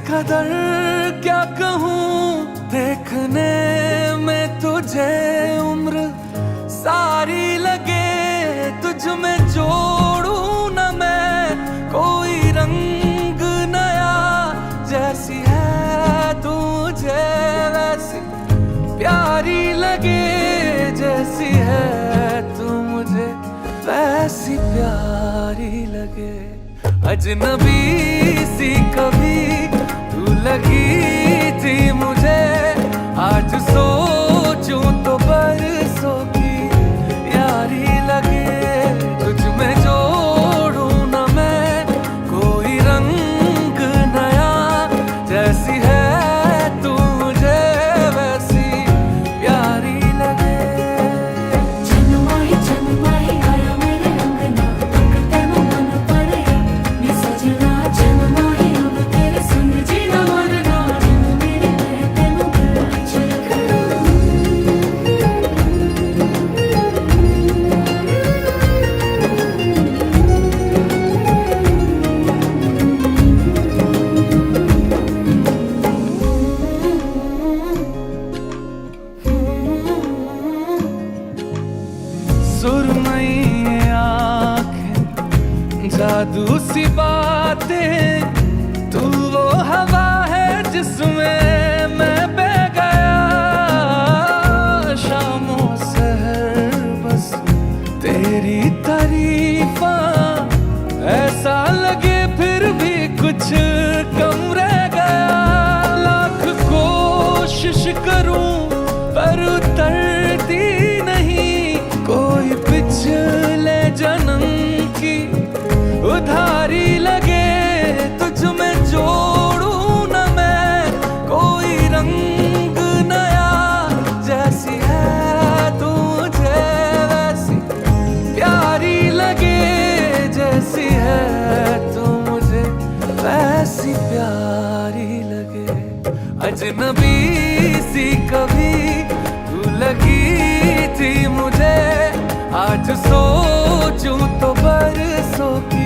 कदर क्या कहूँ, देखने में तुझे उम्र सारी लगे। तुझ में जोड़ूं न मैं कोई रंग नया, जैसी है तुझे वैसी प्यारी लगे। जैसी है तू मुझे वैसी प्यारी लगे। अजनबी सी कभी तू लगी थी मुझे, आज सोचूं तो बरसों की यारी लगे। तुझ में जोड़ूं न मैं कोई रंग नया, जैसी है तू मुझे वैसी प्यारी लगे। जन्मा ही आया मेरे अंगना, तेनू मन पड़या नी सजना। जन्मा ही अब तेरे संग जीना मरना, मेरे तेनू गल च सुरमई आँखें, जादू सी बातें, तू वो हवा है जिसमें मैं बह गया। शामों सहर बस तेरी तारीफा, ऐसा लगे फिर भी कुछ कम रह गया। लाख कोशिश करूं पर उतरती नहीं कोई पिछले जन्म की उधारी लगे। तुझ में जोड़ूं न मैं कोई रंग नया, जैसी है तुझे वैसी प्यारी लगे। जैसी है तू मुझे वैसी प्यारी लगे। अजनबी सी कभी तू लगी थी मुझे, आज सोचूं तो बरसों की